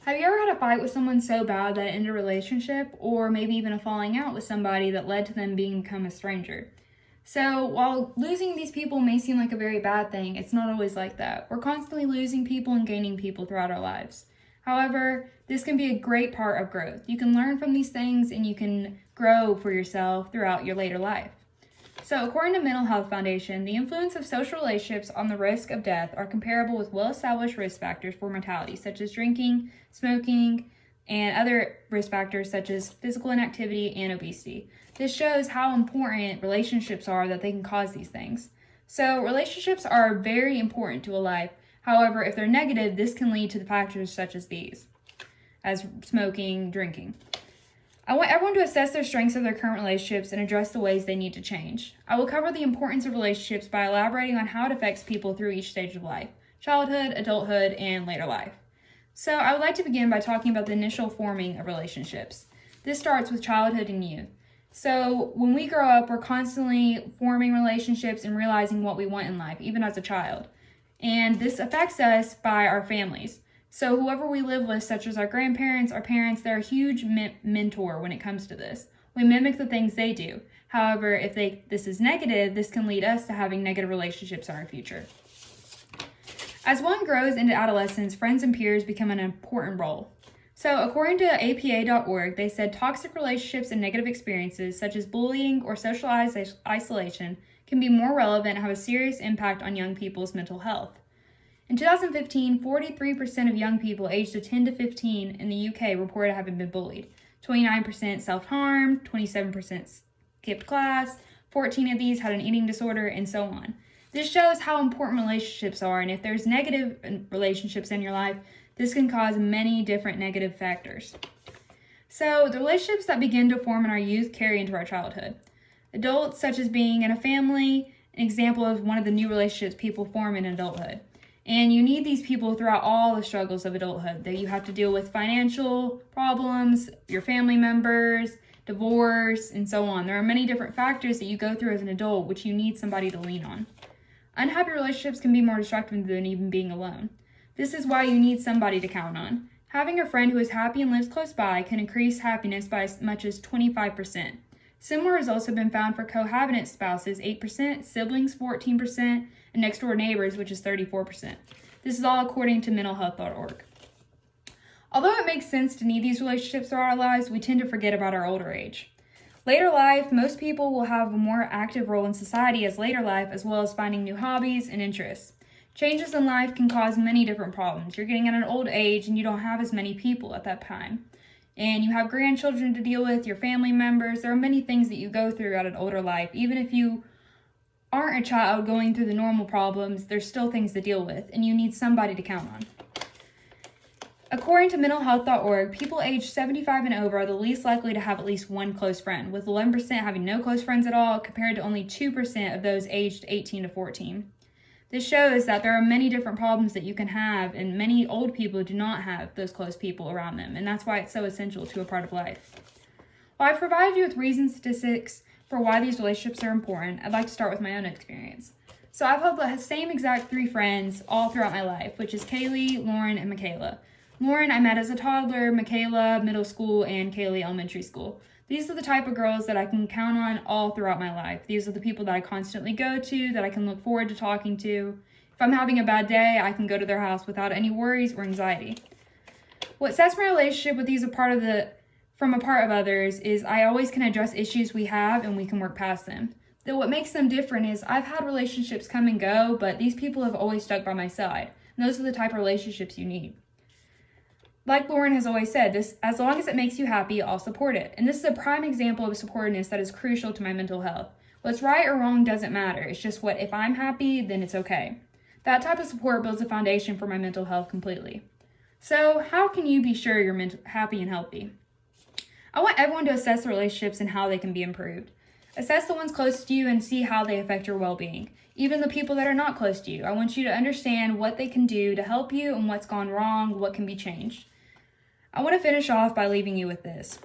Have you ever had a fight with someone so bad that it ended a relationship, or maybe even a falling out with somebody that led to them become a stranger? So, while losing these people may seem like a very bad thing, it's not always like that. We're constantly losing people and gaining people throughout our lives. However, this can be a great part of growth. You can learn from these things and you can grow for yourself throughout your later life. So, according to Mental Health Foundation, the influence of social relationships on the risk of death are comparable with well-established risk factors for mortality, such as drinking, smoking, and other risk factors such as physical inactivity and obesity. This shows how important relationships are, that they can cause these things. So, relationships are very important to a life. However, if they're negative, this can lead to the factors such as these, as smoking, drinking. I want everyone to assess their strengths of their current relationships and address the ways they need to change. I will cover the importance of relationships by elaborating on how it affects people through each stage of life: childhood, adulthood, and later life. So I would like to begin by talking about the initial forming of relationships. This starts with childhood and youth. So when we grow up, we're constantly forming relationships and realizing what we want in life, even as a child. And this affects us by our families. So whoever we live with, such as our grandparents, our parents, they're a huge mentor when it comes to this. We mimic the things they do. However, if this is negative, this can lead us to having negative relationships in our future. As one grows into adolescence, friends and peers become an important role. So according to APA.org, they said toxic relationships and negative experiences, such as bullying or social isolation, can be more relevant and have a serious impact on young people's mental health. In 2015, 43% of young people aged 10 to 15 in the UK reported having been bullied. 29% self-harmed, 27% skipped class, 14 of these had an eating disorder, and so on. This shows how important relationships are, and if there's negative relationships in your life, this can cause many different negative factors. So, the relationships that begin to form in our youth carry into our childhood. Adults, such as being in a family, an example of one of the new relationships people form in adulthood. And you need these people throughout all the struggles of adulthood, that you have to deal with financial problems, your family members, divorce, and so on. There are many different factors that you go through as an adult, which you need somebody to lean on. Unhappy relationships can be more destructive than even being alone. This is why you need somebody to count on. Having a friend who is happy and lives close by can increase happiness by as much as 25%. Similar results have been found for cohabitant spouses, 8%, siblings, 14%, and next-door neighbors, which is 34%. This is all according to mentalhealth.org. Although it makes sense to need these relationships throughout our lives, we tend to forget about our older age. Later life, most people will have a more active role in society as later life, as well as finding new hobbies and interests. Changes in life can cause many different problems. You're getting at an old age and you don't have as many people at that time. And you have grandchildren to deal with, your family members. There are many things that you go through at an older life. Even if you aren't a child going through the normal problems, there's still things to deal with, and you need somebody to count on. According to mentalhealth.org, people aged 75 and over are the least likely to have at least one close friend, with 11% having no close friends at all, compared to only 2% of those aged 18 to 14. This shows that there are many different problems that you can have, and many old people do not have those close people around them, and that's why it's so essential to a part of life. While I've provided you with reasons and statistics for why these relationships are important, I'd like to start with my own experience. So I've held the same exact 3 friends all throughout my life, which is Kaylee, Lauren, and Michaela. Lauren I met as a toddler, Michaela middle school, and Kaylee elementary school. These are the type of girls that I can count on all throughout my life. These are the people that I constantly go to, that I can look forward to talking to. If I'm having a bad day, I can go to their house without any worries or anxiety. What sets my relationship with these from a part of others is I always can address issues we have and we can work past them. Though what makes them different is I've had relationships come and go, but these people have always stuck by my side. And those are the type of relationships you need. Like Lauren has always said, this, as long as it makes you happy, I'll support it. And this is a prime example of supportiveness that is crucial to my mental health. What's right or wrong doesn't matter. It's just what if I'm happy, then it's okay. That type of support builds a foundation for my mental health completely. So how can you be sure you're happy and healthy? I want everyone to assess the relationships and how they can be improved. Assess the ones close to you and see how they affect your well-being. Even the people that are not close to you. I want you to understand what they can do to help you and what's gone wrong, what can be changed. I want to finish off by leaving you with this.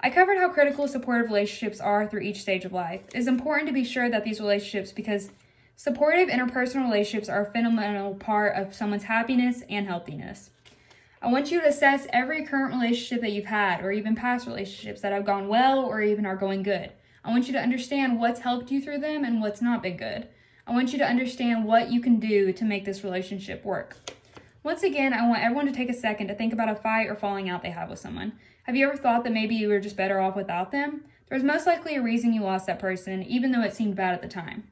I covered how critical supportive relationships are through each stage of life. It is important to be sure that these relationships, because supportive interpersonal relationships are a fundamental part of someone's happiness and healthiness. I want you to assess every current relationship that you've had, or even past relationships that have gone well or even are going good. I want you to understand what's helped you through them and what's not been good. I want you to understand what you can do to make this relationship work. Once again, I want everyone to take a second to think about a fight or falling out they have with someone. Have you ever thought that maybe you were just better off without them? There's most likely a reason you lost that person, even though it seemed bad at the time.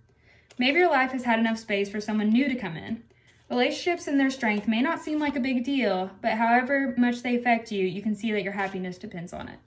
Maybe your life has had enough space for someone new to come in. Relationships and their strength may not seem like a big deal, but however much they affect you, you can see that your happiness depends on it.